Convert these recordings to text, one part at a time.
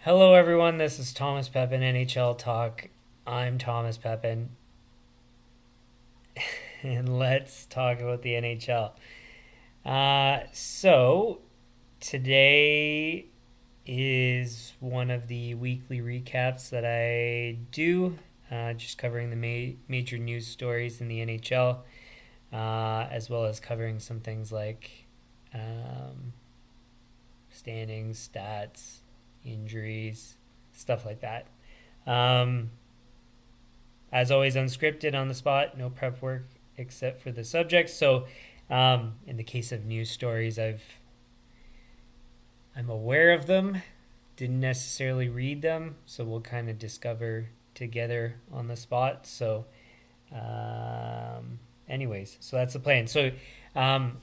Hello, everyone. This is Thomas Pepin, NHL Talk. I'm Thomas Pepin, and let's talk about the NHL. So, today is one of the weekly recaps that I do, just covering the major news stories in the NHL, as well as covering some things like standings, stats, injuries, stuff like that. Um, as always, unscripted on the spot, no prep work except for the subjects. So, in the case of news stories, I'm aware of them, didn't necessarily read them, so we'll kind of discover together on the spot. So, anyways, so that's the plan. So, um,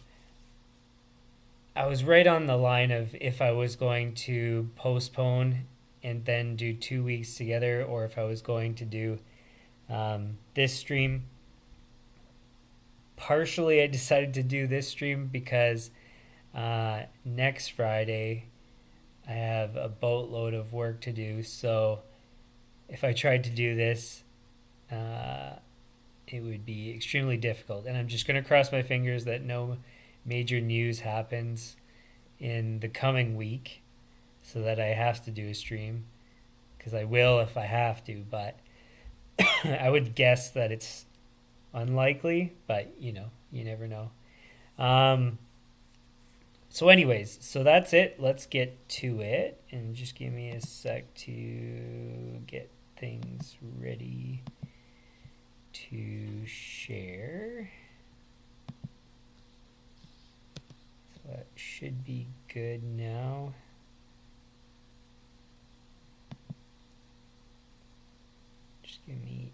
I was right on the line of if I was going to postpone and then do 2 weeks together, or if I was going to do this stream. Partially, I decided to do this stream because next Friday I have a boatload of work to do. So if I tried to do this, it would be extremely difficult. And I'm just going to cross my fingers that no major news happens in the coming week so that I have to do a stream, because I will if I have to, but I would guess that it's unlikely, but you never know. So anyways, so that's it. Let's get to it, and just give me a sec to get things ready to share. So that should be good now. Just give me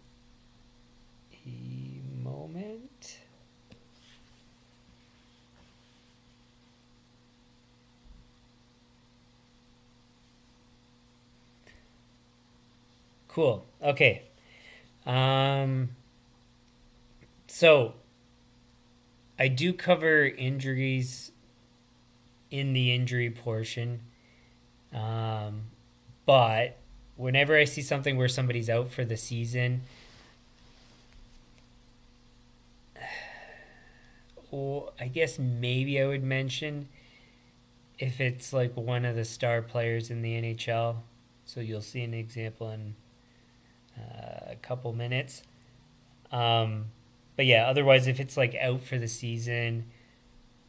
a moment. Cool. Okay. So I do cover injuries in the injury portion, but whenever I see something where somebody's out for the season, or I guess maybe I would mention if it's like one of the star players in the NHL. So you'll see an example in a couple minutes. But yeah, otherwise, if it's like out for the season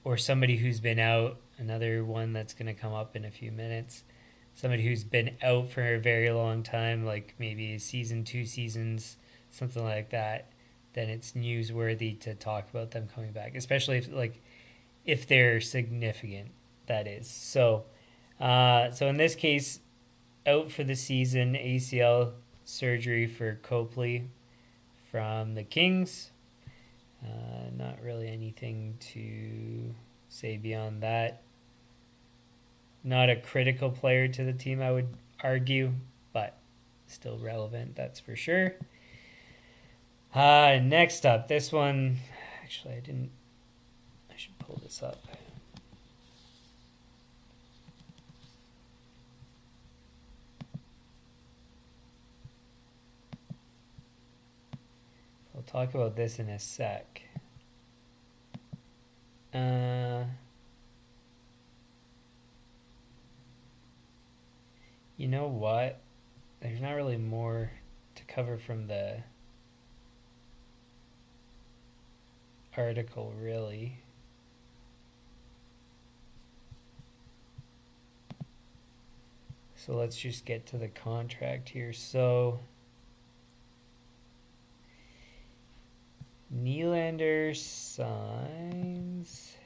or somebody who's been out, another one that's going to come up in a few minutes, somebody who's been out for a very long time, like maybe a season, 2 seasons, something like that, then it's newsworthy to talk about them coming back, especially if they're significant, that is. So in this case, out for the season, ACL surgery for Copley from the Kings. Not really anything to say beyond that. Not a critical player to the team, I would argue, but still relevant, that's for sure. Next up, this one, actually I should pull this up. I'll talk about this in a sec. You know what? There's not really more to cover from the article, really. So let's just get to the contract here. So Nylander signs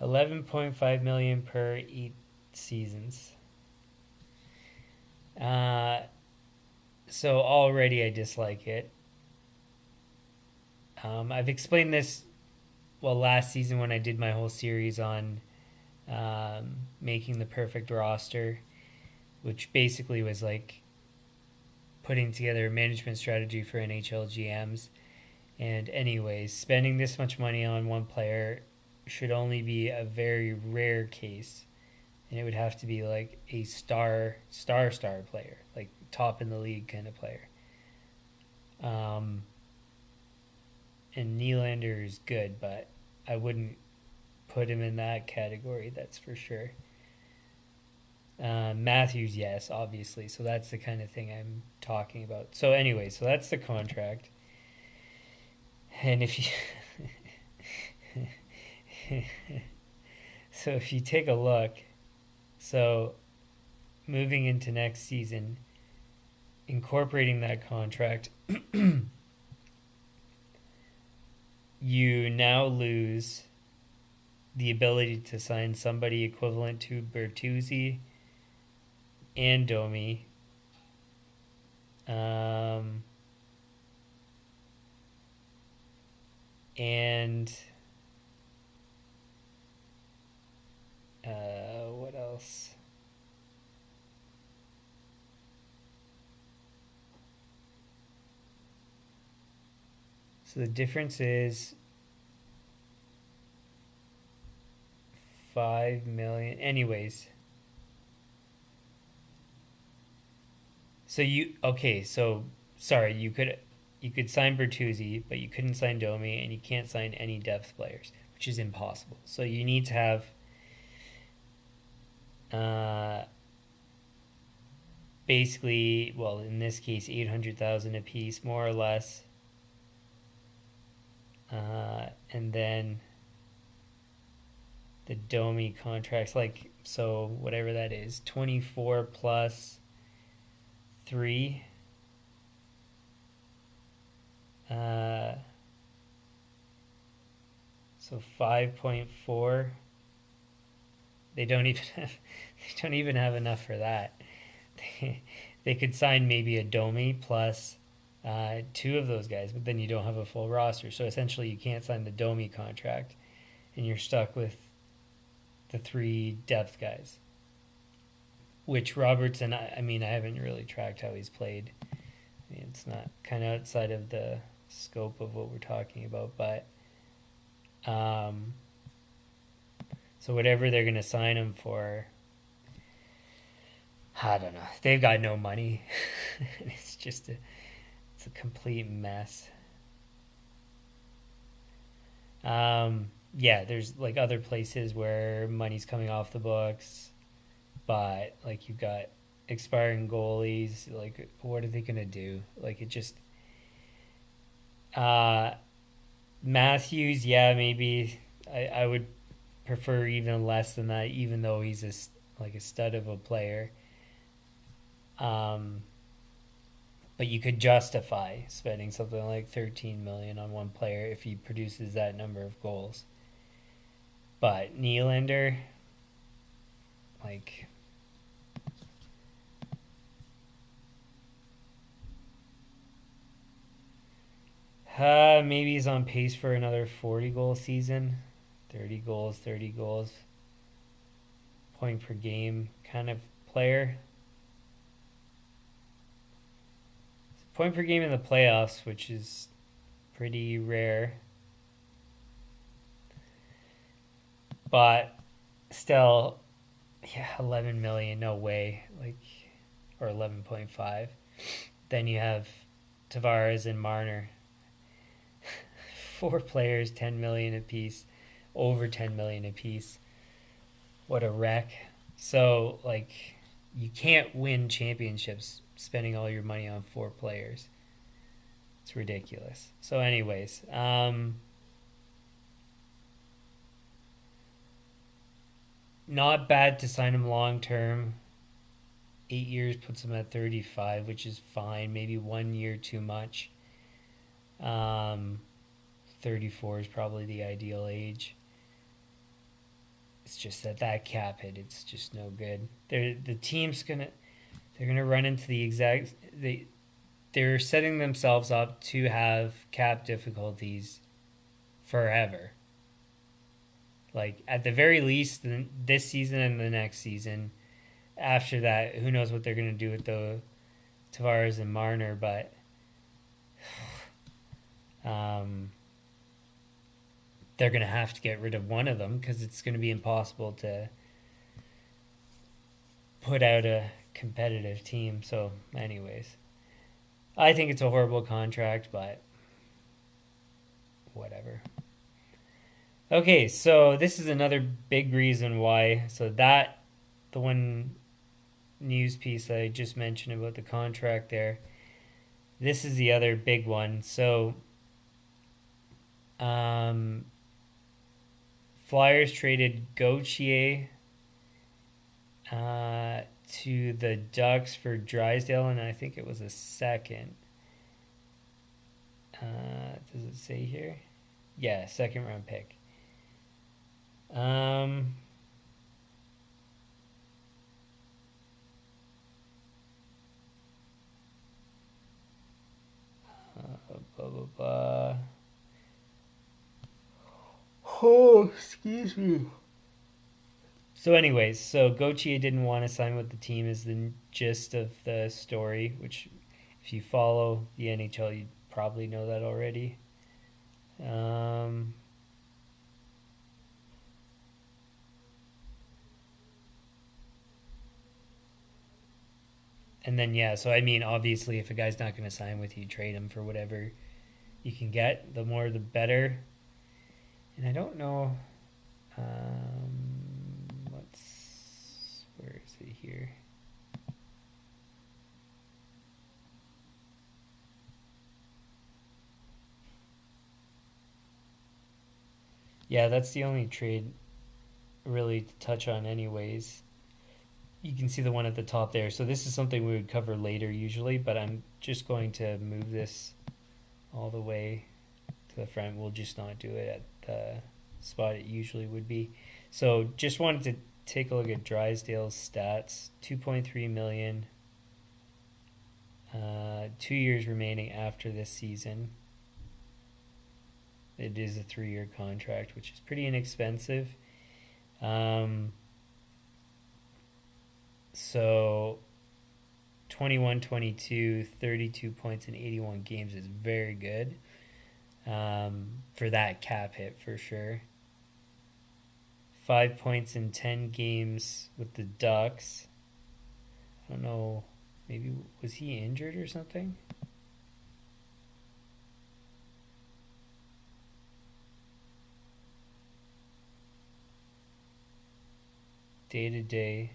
$11.5 million per 8 seasons. So already I dislike it. I've explained this last season when I did my whole series on making the perfect roster, which basically was like putting together a management strategy for NHL GMs. And anyways, spending this much money on one player should only be a very rare case, and it would have to be like a star player, like top in the league kind of player. And Nylander is good, but I wouldn't put him in that category, that's for sure. Matthews, yes, obviously. So that's the kind of thing I'm talking about. So anyway, so that's the contract. And if you so if you take a look, so moving into next season, incorporating that contract, you now lose the ability to sign somebody equivalent to Bertuzzi and Domi. And what else? So the difference is 5 million. Anyways. So sorry, you could sign Bertuzzi, but you couldn't sign Domi, and you can't sign any depth players, which is impossible. So you need to have basically, well, in this case, 800,000 a piece, more or less, and then the Domi contracts, like, so whatever that is, 24 plus 3. So 5.4. They don't even have enough for that. They could sign maybe a Domi plus 2 of those guys, but then you don't have a full roster. So essentially, you can't sign the Domi contract, and you're stuck with the 3 depth guys. Which Robertson, I haven't really tracked how he's played. It's not kind of outside of the scope of what we're talking about, but so whatever they're going to sign him for, I don't know. They've got no money. It's a complete mess. Yeah, there's like other places where money's coming off the books, but like you've got expiring goalies. Like, what are they gonna do? Like, it just Matthews, yeah, maybe I would prefer even less than that, even though he's a stud of a player. But you could justify spending something like 13 million on one player if he produces that number of goals. But Nylander, like, maybe he's on pace for another 40-goal season. 30 goals, point per game kind of player. Point per game in the playoffs, which is pretty rare. But still, yeah, 11 million, no way. Like, or 11.5. Then you have Tavares and Marner. 4 players, 10 million apiece, over 10 million apiece. What a wreck. So, like, you can't win championships spending all your money on 4 players. It's ridiculous. So anyways, not bad to sign him long term. 8 years puts him at 35, which is fine. Maybe 1 year too much. 34 is probably the ideal age. It's just that cap hit, it's just no good. The team's they're gonna run into the exact. They're setting themselves up to have cap difficulties forever. Like, at the very least, this season and the next season. After that, who knows what they're gonna do with the Tavares and Marner, but they're going to have to get rid of one of them because it's going to be impossible to put out a competitive team. So, anyways, I think it's a horrible contract, but whatever. Okay, so this is another big reason why. So that, the one news piece that I just mentioned about the contract there, this is the other big one. So, Flyers traded Gauthier to the Ducks for Drysdale, and I think it was a second. Does it say here? Yeah, second round pick. Blah, blah, blah. Oh, excuse me. So anyways, so Gauthier didn't want to sign with the team is the gist of the story, which if you follow the NHL, you probably know that already. And then, yeah, so I mean, obviously, if a guy's not going to sign with you, trade him for whatever you can get. The more, the better. And I don't know, where is it here? Yeah, that's the only trade really to touch on anyways. You can see the one at the top there. So this is something we would cover later usually, but I'm just going to move this all the way to the front. We'll just not do it at the spot it usually would be. So just wanted to take a look at Drysdale's stats. 2.3 million. 2 years remaining after this season. It is a 3-year contract, which is pretty inexpensive. So 21-22, 32 points in 81 games is very good for that cap hit for sure. 5 points in 10 games with the Ducks. I don't know, maybe was he injured or something? Day to day.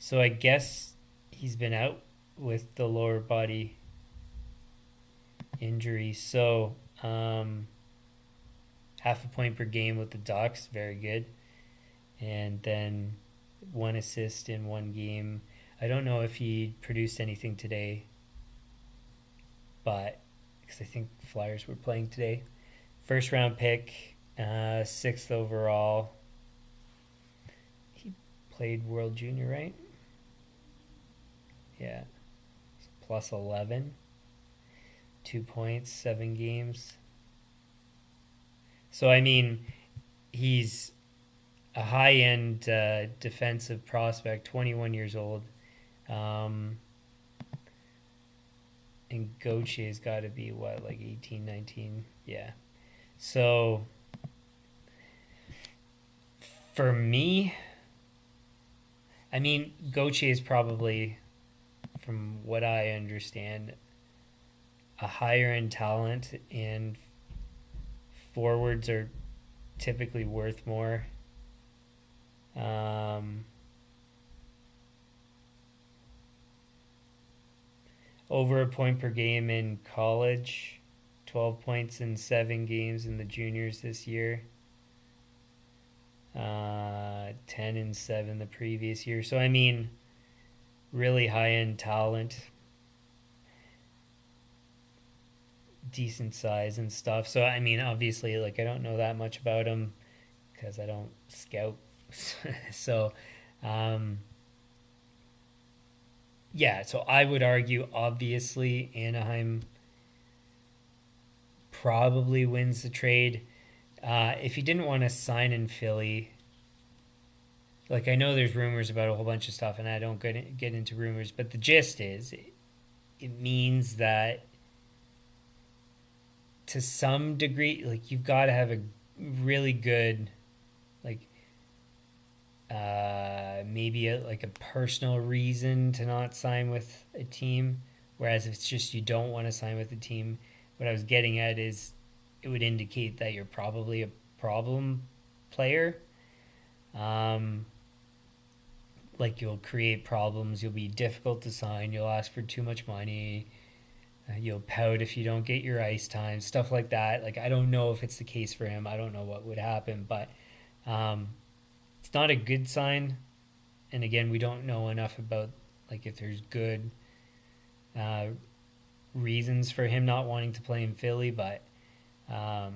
So I guess he's been out with the lower body injury. So half a point per game with the Ducks, very good. And then 1 assist in 1 game. I don't know if he produced anything today, but because I think Flyers were playing today. First round pick, 6th overall. He played World Junior, right? Yeah. Plus 11. 2 points, 7 games. So, I mean, he's a high-end defensive prospect, 21 years old. And Gauthier's got to be, what, like 18, 19? Yeah. So, for me, I mean, Gauthier is probably, from what I understand, a higher end talent, and forwards are typically worth more. Over a point per game in college, 12 points in 7 games in the juniors this year. 10 and 7 the previous year. So, I mean, really high-end talent, decent size and stuff. So, I mean, obviously, like, I don't know that much about him because I don't scout. So, yeah, so I would argue, obviously, Anaheim probably wins the trade. If he didn't want to sign in Philly, like, I know there's rumors about a whole bunch of stuff, and I don't get into rumors, but the gist is it means that to some degree, like you've got to have a really good, like maybe like a personal reason to not sign with a team. Whereas if it's just you don't want to sign with a team, what I was getting at is it would indicate that you're probably a problem player. Um, like you'll create problems, you'll be difficult to sign, you'll ask for too much money, you'll pout if you don't get your ice time, stuff like that. Like I don't know if it's the case for him. I don't know what would happen, but um, it's not a good sign. And again, we don't know enough about like if there's good uh, reasons for him not wanting to play in Philly, but um,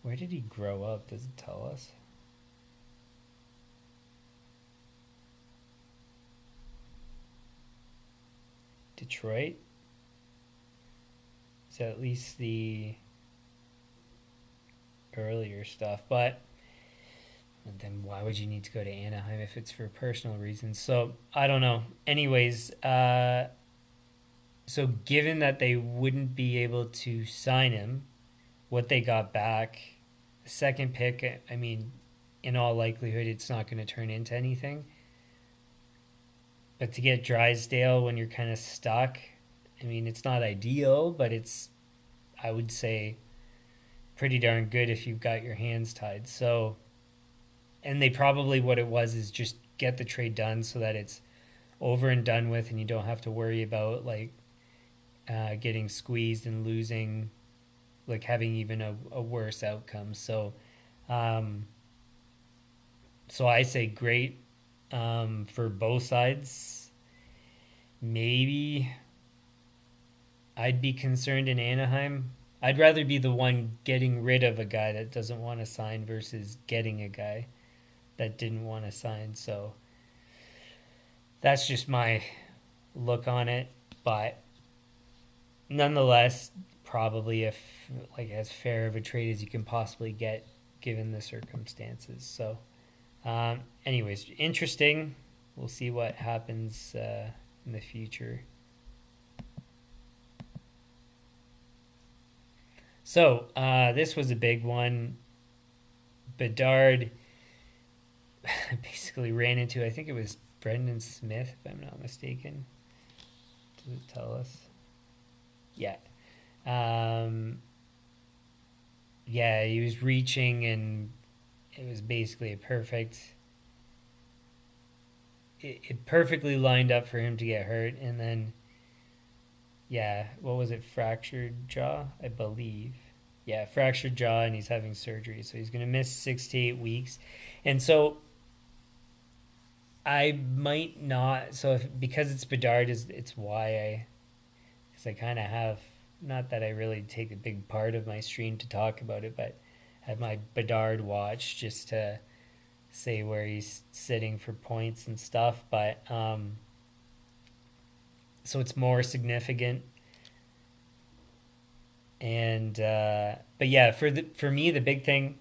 where did he grow up? Does it tell us? Detroit? So at least the earlier stuff, but then why would you need to go to Anaheim if it's for personal reasons? So I don't know. Anyways, so given that they wouldn't be able to sign him, what they got back, the second pick, I mean, in all likelihood, it's not going to turn into anything. But to get Drysdale when you're kind of stuck, I mean, it's not ideal, but it's, I would say, pretty darn good if you've got your hands tied. So, and they probably, what it was is just get the trade done so that it's over and done with and you don't have to worry about like getting squeezed and losing, like having even a worse outcome. So, so I say great for both sides. Maybe I'd be concerned in Anaheim. I'd rather be the one getting rid of a guy that doesn't want to sign versus getting a guy that didn't want to sign. So that's just my look on it. But nonetheless, probably if like as fair of a trade as you can possibly get given the circumstances. So anyways, interesting. We'll see what happens in the future. So this was a big one. Bedard basically ran into, I think it was Brendan Smith, if I'm not mistaken. Does it tell us? Yeah. Yeah, he was reaching and it was basically it perfectly lined up for him to get hurt. And then, yeah, what was it? Fractured jaw, I believe. Yeah, fractured jaw, and he's having surgery. So he's going to miss 6 to 8 weeks. And so I might not. So because it's Bedard, it's why because I kind of have, not that I really take a big part of my stream to talk about it, but I have my Bedard watch just to say where he's sitting for points and stuff. But so it's more significant. And but yeah, for me the big thing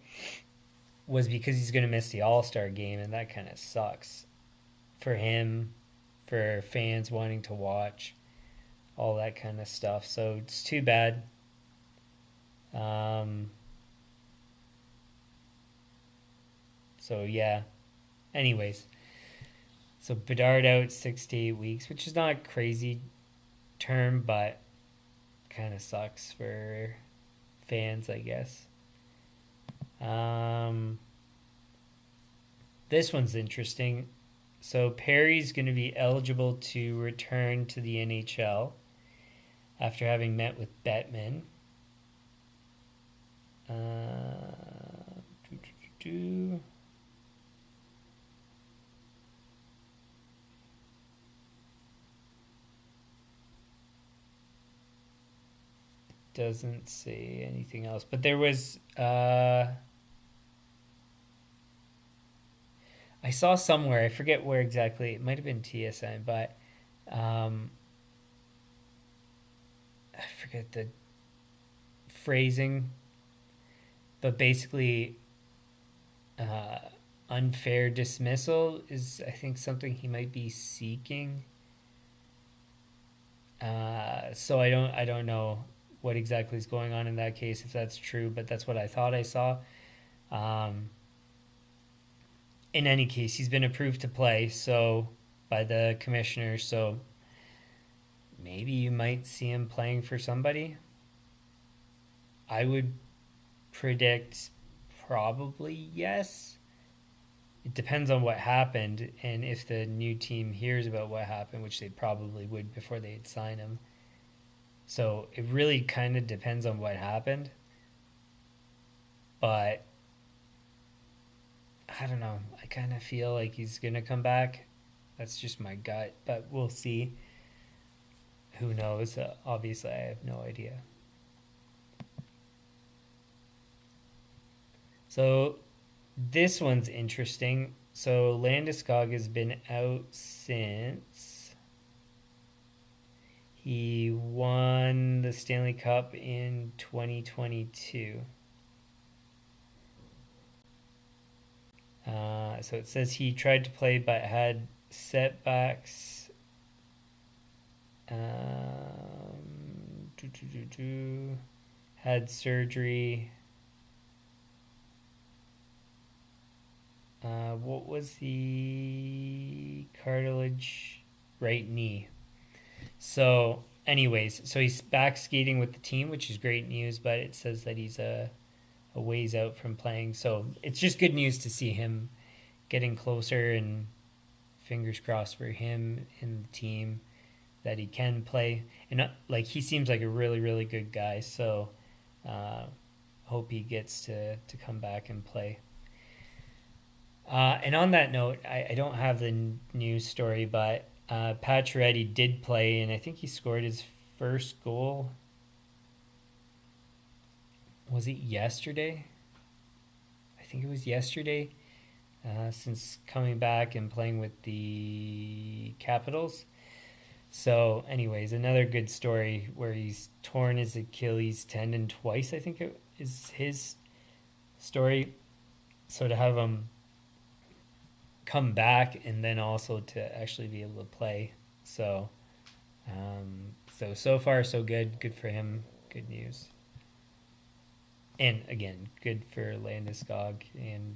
was because he's going to miss the All-Star game, and that kind of sucks for him, for fans wanting to watch, all that kind of stuff. So it's too bad. So yeah. Anyways, so Bedard out 6 to 8 weeks, which is not a crazy term, but kind of sucks for fans, I guess. This one's interesting. So Perry's going to be eligible to return to the NHL after having met with Bettman. Doesn't say anything else, but there was I saw somewhere, I forget where exactly, it might have been TSN, but I forget the phrasing, but basically unfair dismissal is, I think, something he might be seeking. So I don't know what exactly is going on in that case, if that's true, but that's what I thought I saw. Um, in any case, he's been approved to play, so by the commissioner. So maybe you might see him playing for somebody. I would predict probably yes. It depends on what happened and if the new team hears about what happened, which they probably would before they'd sign him. So it really kind of depends on what happened. But I don't know. I kind of feel like he's going to come back. That's just my gut, but we'll see. Who knows? Obviously, I have no idea. So this one's interesting. So Landeskog has been out since he won the Stanley Cup in 2022. So it says he tried to play but had setbacks. Had surgery. What was the cartilage? Right knee. So, anyways, so he's back skating with the team, which is great news, but it says that he's a ways out from playing. So it's just good news to see him getting closer, and fingers crossed for him and the team that he can play. And like, he seems like a really, really good guy. So hope he gets to come back and play. And on that note, I don't have the news story, but Pacioretty did play, and I think he scored his first goal. Was it yesterday? I think it was yesterday. Since coming back and playing with the Capitals. So, anyways, another good story where he's torn his Achilles tendon twice, I think it is his story. So to have him come back and then also to actually be able to play. So, so far so good. Good for him. Good news. And again, good for Landeskog and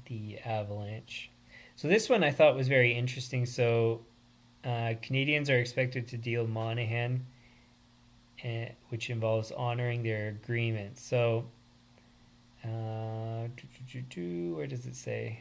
the Avalanche. So this one I thought was very interesting. So Canadiens are expected to deal Monahan, which involves honoring their agreement. So where does it say?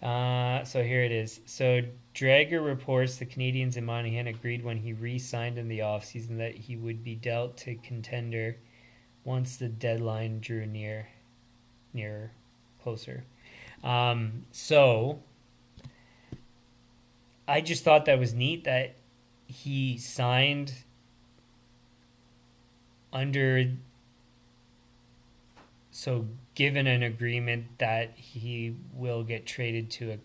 So here it is. So Drager reports the Canadiens and Monahan agreed when he re-signed in the offseason that he would be dealt to contender once the deadline drew nearer, closer. So I just thought that was neat that he signed under, so given an agreement that he will get traded to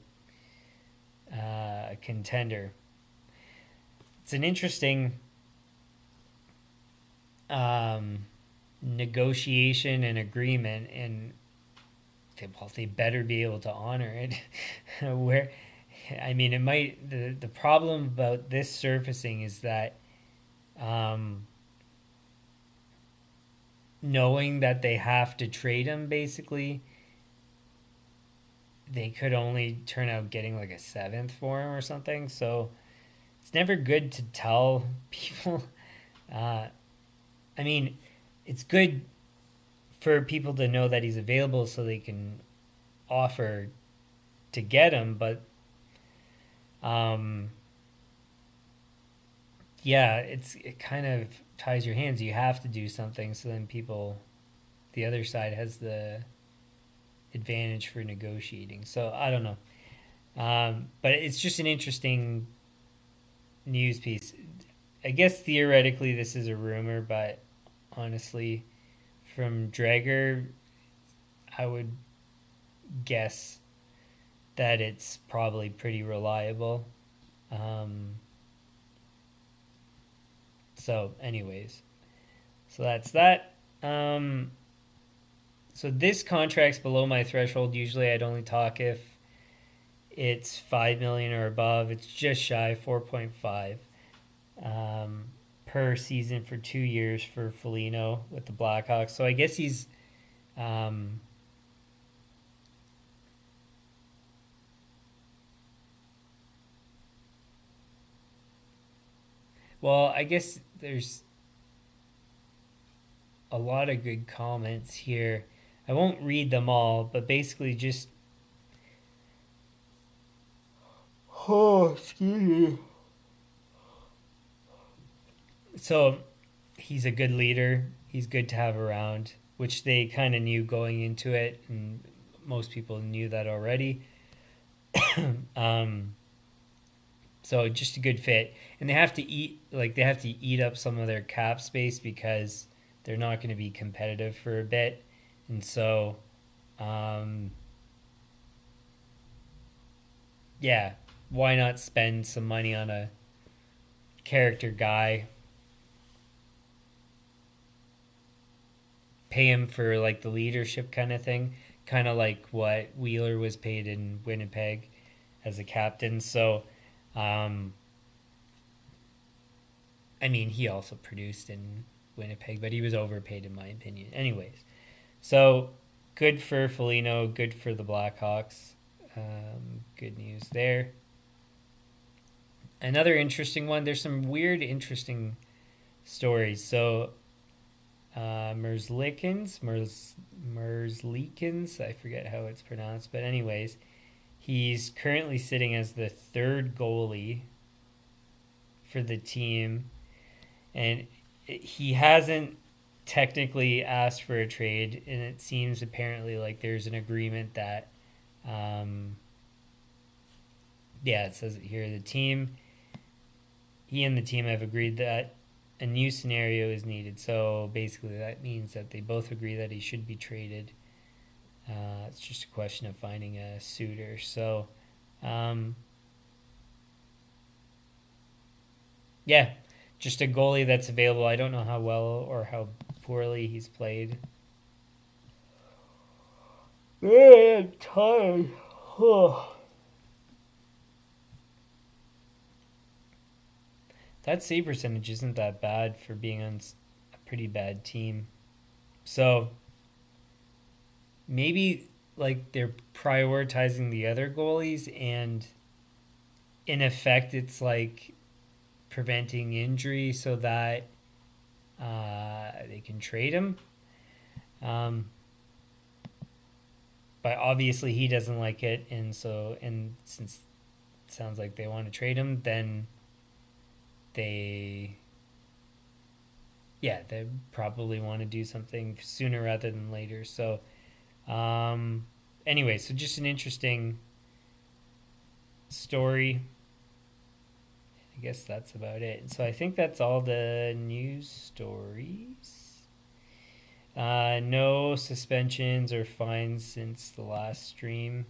a contender. It's an interesting negotiation and agreement, and they better be able to honor it. Where, I mean, it might. The problem about this surfacing is that knowing that they have to trade him, basically, they could only turn out getting like a seventh for him or something. So it's never good to tell people. I mean, it's good for people to know that he's available so they can offer to get him, but yeah, it kind of ties your hands. You have to do something so then the other side has the advantage for negotiating. So I don't know. But it's just an interesting news piece. I guess theoretically this is a rumor, but honestly, from Drager, I would guess that it's probably pretty reliable. So anyways, so that's that. So this contract's below my threshold. Usually I'd only talk if it's 5 million or above. It's just shy 4.5 per season for 2 years for Foligno with the Blackhawks. So I guess he's well, I guess there's a lot of good comments here. I won't read them all, but basically just excuse me. So he's a good leader. He's good to have around, which they kind of knew going into it, and most people knew that already. So just a good fit, and they have to eat up some of their cap space because they're not going to be competitive for a bit, and so yeah, why not spend some money on a character guy, pay him for like the leadership kind of thing, kind of like what Wheeler was paid in Winnipeg as a captain. So I mean, he also produced in Winnipeg, but he was overpaid in my opinion. Anyways, so good for Foligno, good for the Blackhawks. Good news there. Another interesting one. There's some weird, interesting stories. So Merzlikins, I forget how it's pronounced, but anyways, he's currently sitting as the third goalie for the team, and he hasn't technically asked for a trade, and it seems apparently like there's an agreement that it says it here, he and the team have agreed that a new scenario is needed. So basically that means that they both agree that he should be traded. It's just a question of finding a suitor. So just a goalie that's available. I don't know how well or how poorly he's played. I'm tired. That save percentage isn't that bad for being on a pretty bad team. So maybe like they're prioritizing the other goalies, and in effect it's like preventing injury so that they can trade him. But obviously he doesn't like it, and since it sounds like they want to trade him, then they probably want to do something sooner rather than later. So anyway, so just an interesting story. I guess that's about it. So I think that's all the news stories. No suspensions or fines since the last stream.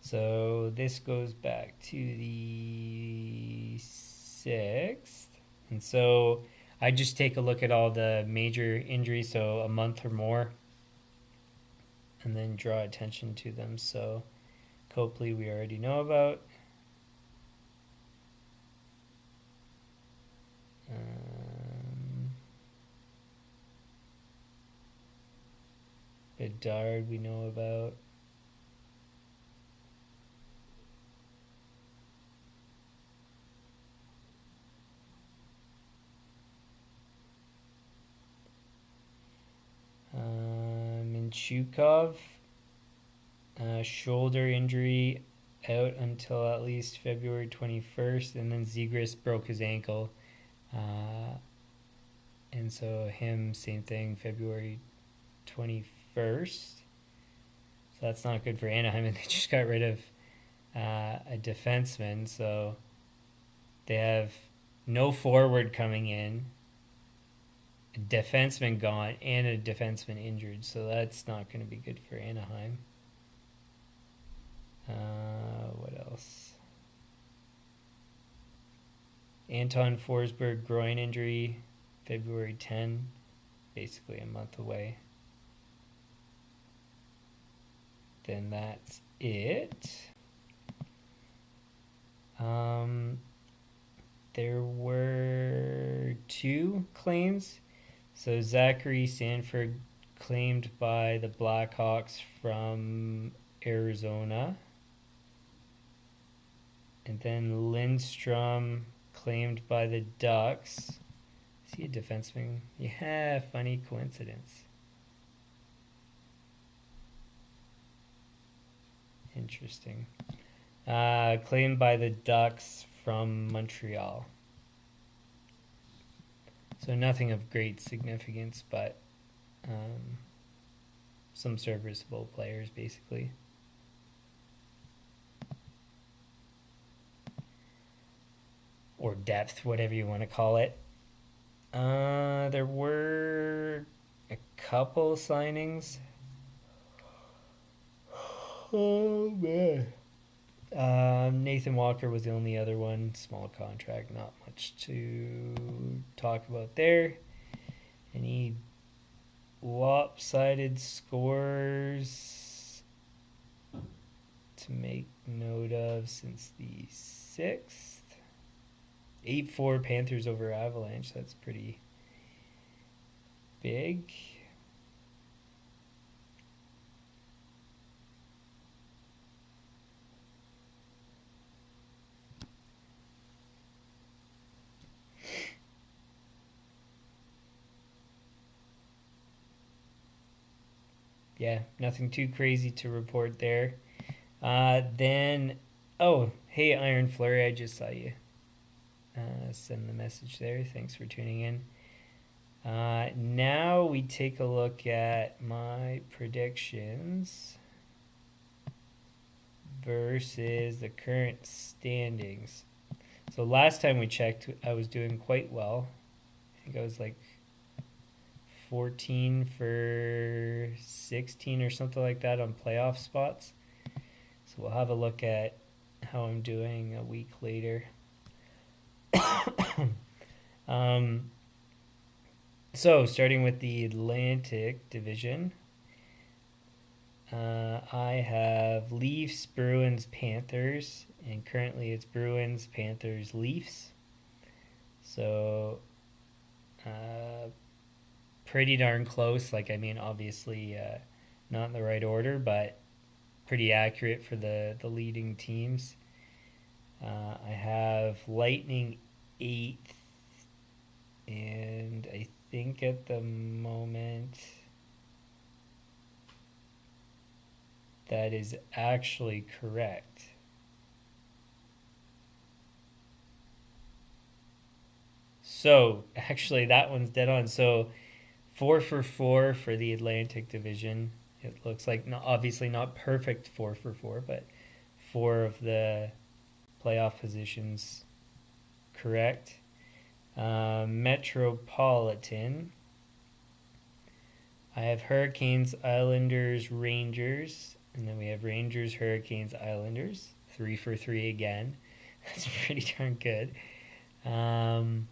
So this goes back to the 6th. And so I just take a look at all the major injuries, so a month or more, and then draw attention to them. So Copley we already know about. Bedard we know about. Minchukov, shoulder injury, out until at least February 21st, and then Zegras broke his ankle, and so him, same thing, February 21st. So that's not good for Anaheim, and they just got rid of a defenseman, so they have no forward coming in, a defenseman gone, and a defenseman injured, so that's not going to be good for Anaheim. What else? Anton Forsberg groin injury, February 10. basically a month away. Then that's it. There were 2 claims. So Zachary Sanford claimed by the Blackhawks from Arizona. And then Lindstrom claimed by the Ducks. Is he a defenseman? Yeah, funny coincidence. Interesting. Claimed by the Ducks from Montreal. So nothing of great significance, but some serviceable players, basically. Or depth, whatever you want to call it. There were a couple signings. Oh, man. Nathan Walker was the only other one. Small contract, not much to talk about there. Any lopsided scores to make note of since the 6th? 8-4 Panthers over Avalanche. That's pretty big. Yeah, nothing too crazy to report there. Then, hey, Iron Flurry, I just saw you send the message there. Thanks for tuning in. Now we take a look at my predictions versus the current standings. So last time we checked, I was doing quite well. I think I was like 14 for 16 or something like that on playoff spots. So we'll have a look at how I'm doing a week later. So starting with the Atlantic Division, I have Leafs, Bruins, Panthers, and currently it's Bruins, Panthers, Leafs. So pretty darn close. Obviously not in the right order, but pretty accurate for the leading teams. I have Lightning 8th, and I think at the moment that is actually correct. So actually that one's dead on. So 4 for 4 for the Atlantic Division. It looks like, obviously not perfect 4 for 4, but 4 of the playoff positions correct. Metropolitan, I have Hurricanes, Islanders, Rangers, and then we have Rangers, Hurricanes, Islanders. 3 for 3 again. That's pretty darn good. And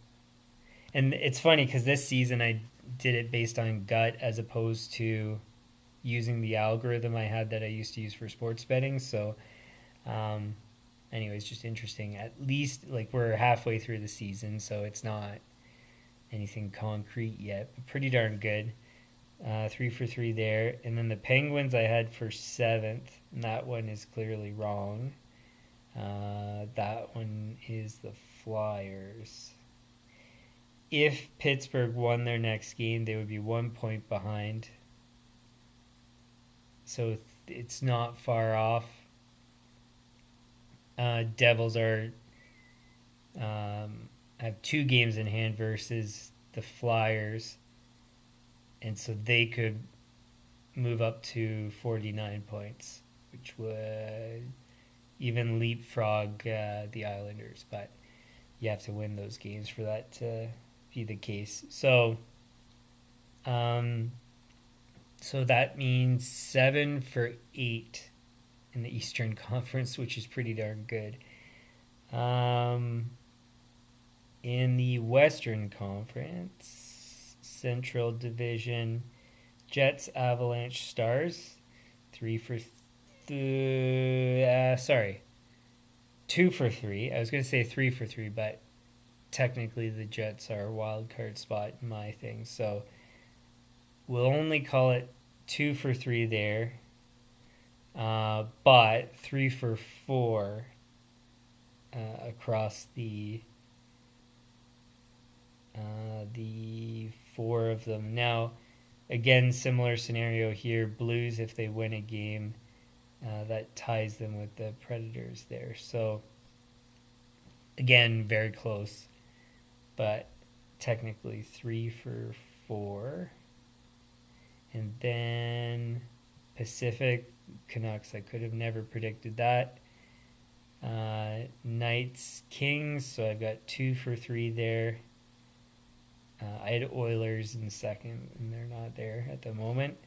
it's funny because this season I did it based on gut as opposed to using the algorithm I had that I used to use for sports betting. So anyways, just interesting. At least we're halfway through the season, so it's not anything concrete yet, but pretty darn good. 3 for 3 there. And then the Penguins I had for 7th, and that one is clearly wrong. That one is the Flyers. If Pittsburgh won their next game, they would be 1 point behind. So it's not far off. Devils are have 2 games in hand versus the Flyers, and so they could move up to 49 points, which would even leapfrog the Islanders, but you have to win those games for that to be the case. So that means 7 for 8 in the Eastern Conference, which is pretty darn good. In the Western Conference, Central Division, Jets, Avalanche, Stars. 2 for 3. I was going to say 3 for 3, but technically the Jets are a wild card spot in my thing. So we'll only call it 2 for 3 there. But 3 for 4 across the 4 of them. Now, again, similar scenario here. Blues, if they win a game, that ties them with the Predators there. So, again, very close, but technically 3 for 4. And then Pacific Canucks, I could have never predicted that. Knights, Kings, so I've got 2 for 3 there. I had Oilers in second, and they're not there at the moment.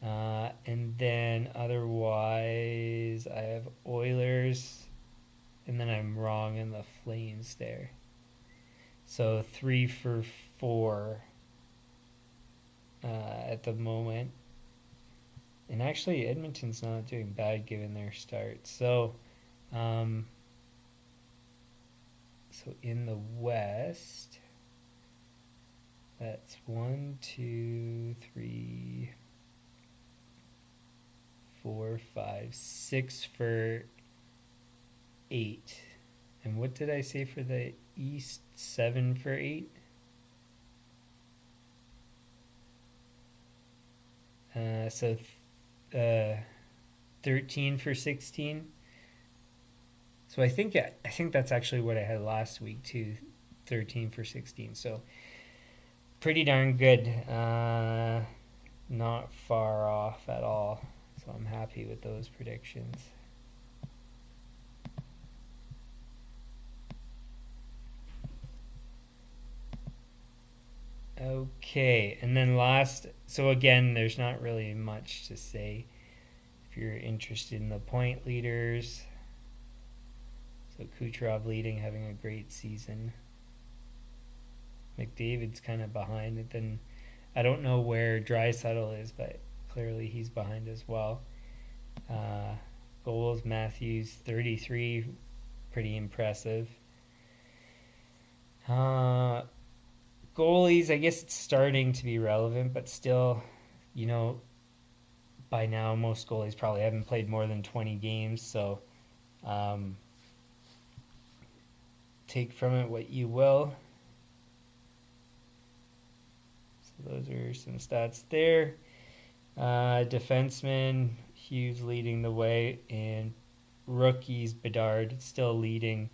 And then otherwise, I have Oilers, and then I'm wrong in the Flames there. So 3 for 4 at the moment. And actually, Edmonton's not doing bad given their start. So in the West, that's 1, 2, 3, 4, 5, 6 for 8. And what did I say for the East? 7 for 8? So 13 for 16. So I think that's actually what I had last week too, 13 for 16. So pretty darn good. Not far off at all. So I'm happy with those predictions. Okay, and then last, so again, there's not really much to say. If you're interested in the point leaders, so Kucherov leading, having a great season. McDavid's kind of behind it. Then I don't know where Drysdale is, but clearly he's behind as well. Goals, Matthews, 33, pretty impressive. Goalies, I guess it's starting to be relevant, but still, by now most goalies probably haven't played more than 20 games, so take from it what you will. So those are some stats there. Defenseman, Hughes leading the way, and rookies, Bedard still leading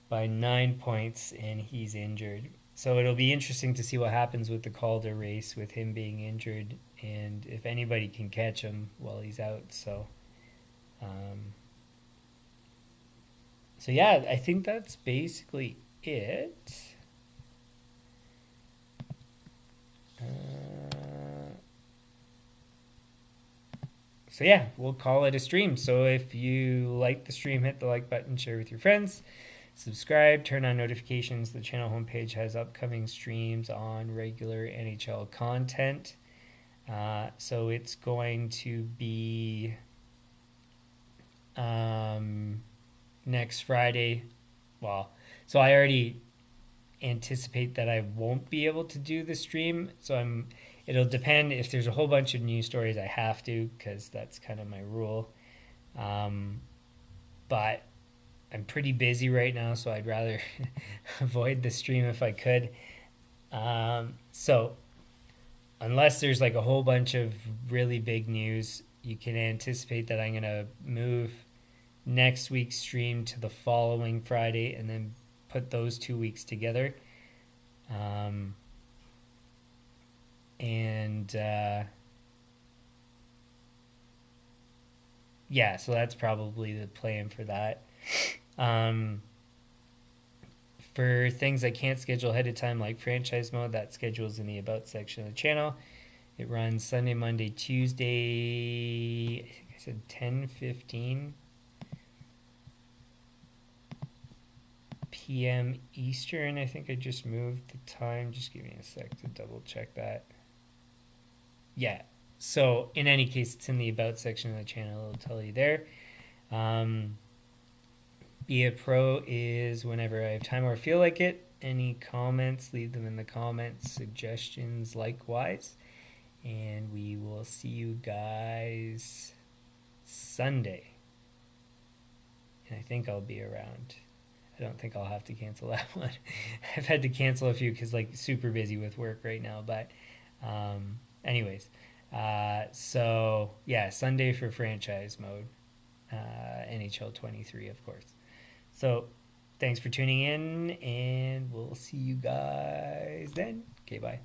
by 9 points, and he's injured. So it'll be interesting to see what happens with the Calder race with him being injured, and if anybody can catch him while he's out. So yeah, I think that's basically it. So yeah, we'll call it a stream. So if you like the stream, hit the like button, share with your friends, subscribe, turn on notifications. The channel homepage has upcoming streams on regular NHL content. So it's going to be next Friday. Well, so I already anticipate that I won't be able to do the stream. So it'll depend. If there's a whole bunch of news stories, I have to, because that's kind of my rule. But I'm pretty busy right now, so I'd rather avoid the stream if I could. So unless there's like a whole bunch of really big news, you can anticipate that I'm going to move next week's stream to the following Friday and then put those 2 weeks together. Yeah, so that's probably the plan for that. For things I can't schedule ahead of time, like franchise mode, that schedule's in the About section of the channel. It runs Sunday, Monday, Tuesday, I think I said 10:15 p.m. Eastern. I think I just moved the time. Just give me a sec to double check that. Yeah. So in any case, it's in the About section of the channel. It'll tell you there. Be a Pro is whenever I have time or feel like it. Any comments, leave them in the comments. Suggestions, likewise. And we will see you guys Sunday. And I think I'll be around. I don't think I'll have to cancel that one. I've had to cancel a few because super busy with work right now. But anyways, so yeah, Sunday for franchise mode. NHL 23, of course. So thanks for tuning in, and we'll see you guys then. Okay, bye.